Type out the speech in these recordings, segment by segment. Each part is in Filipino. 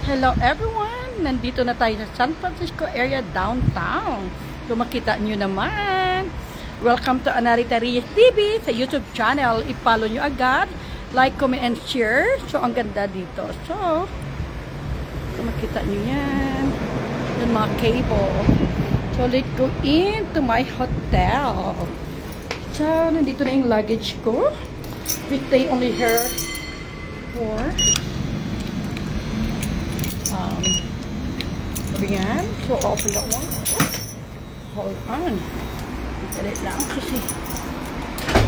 Hello everyone! Nandito na tayo sa San Francisco area downtown. Kung makita nyo naman. Welcome to Anarita Reyes TV sa YouTube channel. I-follow nyo agad. Like, comment, and share. So, ang ganda dito. So, kung makita nyo yan. Yung mga cable. So, let's go into my hotel. So, nandito na yung luggage ko. We stay only here for yan. So, open that one. Hold on. Italit lang kasi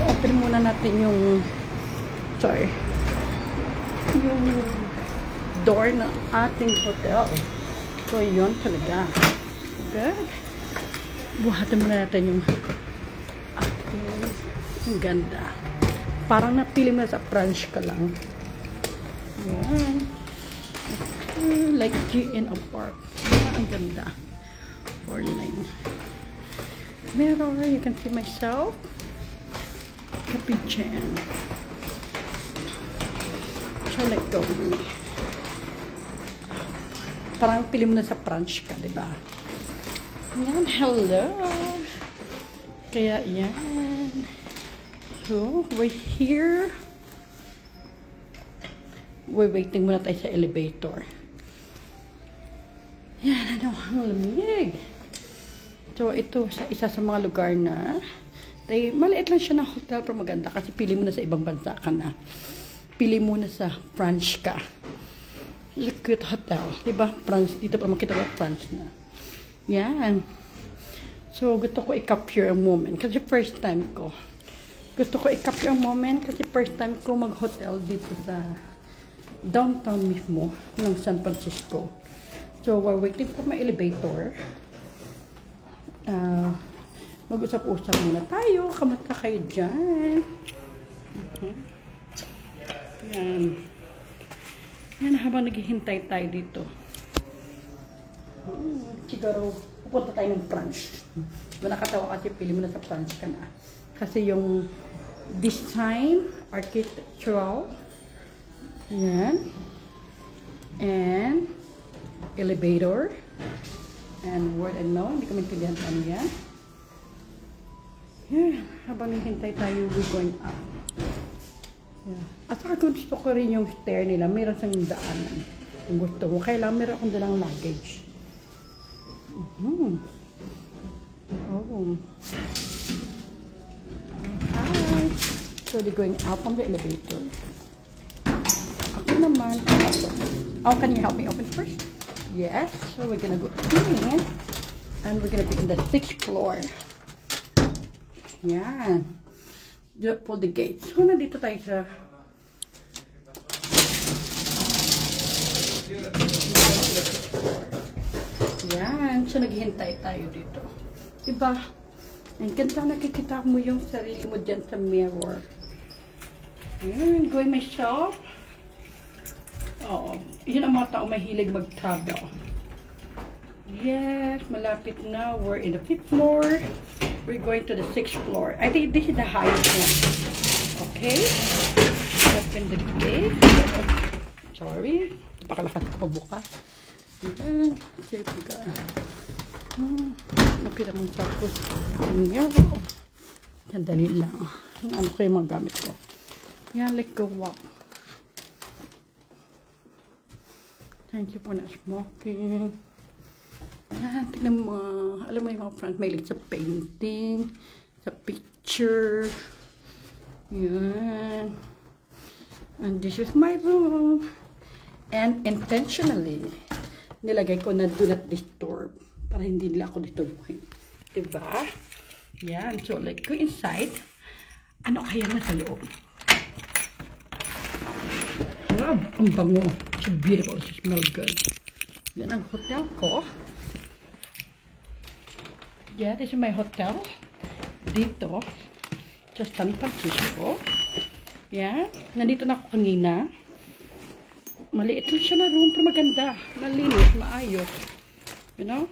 open muna natin yung yung door ng ating hotel. So, yun talaga. Good. Buhatin muna natin yung ang ganda. Parang napili mo na sa French ka lang. Yan. Like GN Park. Ang ganda. 49. Mirror, you can see myself. Capuchin. So, let go. Parang pili mo na sa French ka, diba? Yan, hello. Kaya, yan. So, we're here. We're waiting muna tayo sa elevator. Yan, ano, ang lamig. So, ito isa sa mga lugar na maliit lang siya ng hotel pero maganda kasi pili mo na sa ibang bansa ka na. Pili mo na sa France ka. Liquid hotel. Diba? France. Dito pa makita ko France na. Yan. So, gusto ko i-capture ang moment kasi first time ko. Gusto ko i-capture ang moment kasi first time ko mag-hotel dito sa downtown mismo ng San Francisco. So, we're waiting for my elevator. Mag-usap-usap muna tayo. Kamusta kayo dyan? Yan. Yan, habang naghihintay tayo dito. Siguro, pupunta tayo ng France. Nakatawa kasi pili mo na sa France ka na. Kasi yung design, architectural, yan. And elevator. And word and no. Hindi ko maintindihan ano yan. Yeah. Habang naghintay tayo, we're going up. Yeah. At saka gusto ko rin yung stair nila. Meron sang daanan. Kung gusto ko. Kailangan meron akong dalang luggage. Oh. Hi. So, they're going up on the elevator. Ako naman. Oh, can you help me open first? Yes. So, we're gonna go in. And we're gonna be in the 6th floor. Yan. Just pull the gate. So, nandito tayo sa yan. So, naghihintay tayo dito. Diba? Ang ganda nakikita mo yung sarili mo dyan sa mirror. Yan. Going myself. Oo. Yun ang mga tao mahilig mag-travel. Yes. Malapit na. We're in the 5th floor. We're going to the 6th floor. I think this is the highest one. Okay. Open the gate. Sorry. Napakalakas ko pabukas. Yan. Safety ka. Napira mong tapos. Sandali lang. Ano ko yung mga gamit ko. Yan. Let's go walk. Thank you for not smoking. Yan, tignan mo. Alam mo yung mga friends, may sa painting, sa picture. Yan. And this is my room. And intentionally, nilagay ko na do not disturb para hindi nila ako disturbuhin. Diba? Yan. So, like, go inside. Ano kaya na sa loob? Wow, ang bango. It's beautiful. It smells good. Yan ang hotel ko. Yeah, this is my hotel. Dito. Sa San Francisco. Yeah. Nandito na ako kanina. Maliit lang siya na room pero maganda. Malinis, maayos. You know?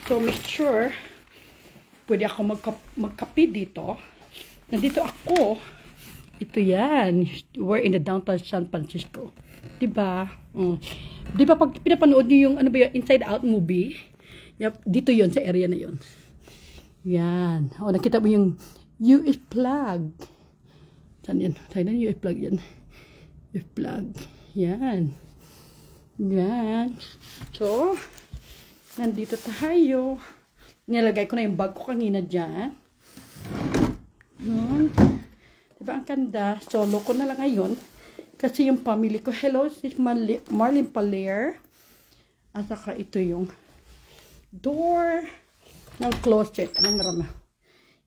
So, make sure pwede ako magkape dito. Nandito ako. Ito yan. We're in the downtown San Francisco. Diba? Di ba pag pinapanood niyo yung ano ba yung Inside Out movie? Yep, dito yon sa area na yon. Yan. O, nakita mo yung US plug. Saan yan? Saan yan? US plug yan. US plug. Yan. Yan. So, nandito tayo. Nilagay ko na yung bag ko kanina dyan. Yan. Diba ang ganda? Solo ko na lang ngayon. Kasi yung family ko. Hello, this is Marlene Paler. At saka ito yung door ng closet. Ang marama.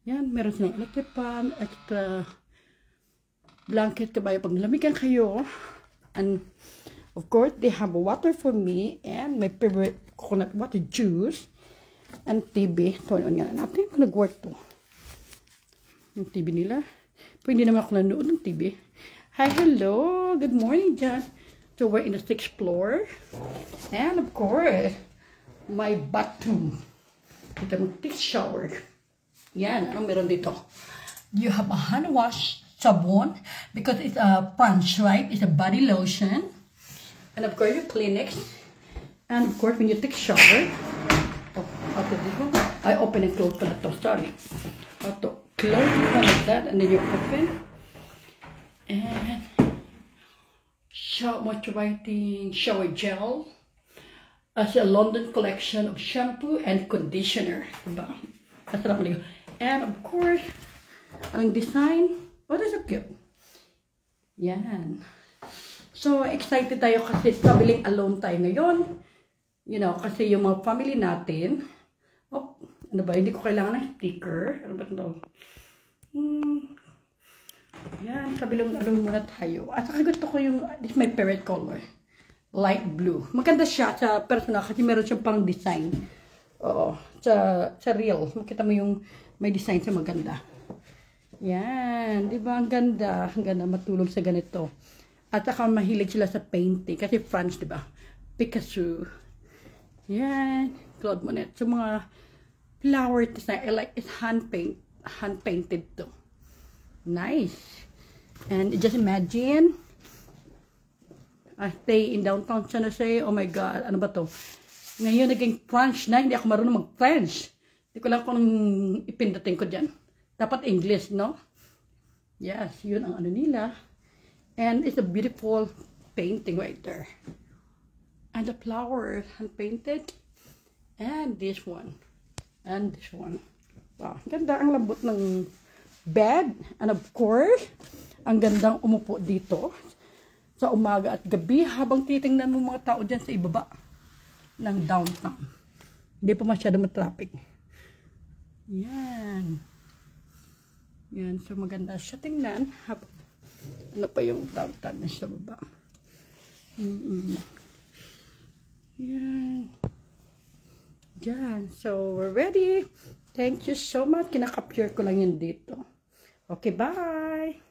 Yan. Meron silang electric fan. Extra blanket kabayo pag nalamigan kayo. And of course, they have water for me and my favorite coconut water juice and TV. Turn on nga natin kung nag-work to. Yung TV nila. Pero hindi naman ako nanood ng TV. Hi, hello. Good morning, John. So we're in the 6th floor. And of course, my bathroom. Ito yung take shower. Yan. Anong meron dito? You have a hand wash sabon because it's a punch, right? It's a body lotion. And of course, your Kleenex. And of course, when you take shower, oh, after this one, I open and close pala to. Sorry. I have to close one like that, and then you open. And moisturizing shower gel. As a London collection of shampoo and conditioner. Diba? And of course, ang design. Oh, that's so cute. Yan. So, excited tayo kasi traveling alone tayo ngayon. You know, kasi yung mga family natin. Oh, ano ba? Hindi ko kailangan ng sticker. Ano ba ito? Yan, traveling alone muna tayo. At saka gusto ko yung, this is my favorite color. Light blue. Maganda siya sa personal kasi meron siyang pang design. Oo, sa real. Makita mo yung may design sa maganda. Yan, di ba? Ang ganda. Ang ganda matulog sa ganito. At saka mahilig sila sa painting. Kasi France, di ba? Picasso. Yan. Claude Monet. So, mga flower design. I like it's hand-painted to. Nice. And just imagine, I stay in downtown San Jose. Oh my God. Ano ba to? Ngayon, naging French na. Hindi ako marunong mag-French. Hindi ko lang kung ipindating ko dyan. Dapat English, no? Yes, yun ang ano nila. And it's a beautiful painting right there. And the flowers hand-painted. And this one. And this one. Wow, ganda ang lambot ng bed. And of course, ang gandang umupo dito sa umaga at gabi habang titingnan mo mga tao dyan sa ibaba ng downtown. Hindi pa masyado matraffic. Yan. Yan, so maganda siya tingnan. Ano pa yung downtown na sa baba. Yan. Yan, so we're ready. Thank you so much. Kinakapture ko lang yun dito. Okay, bye!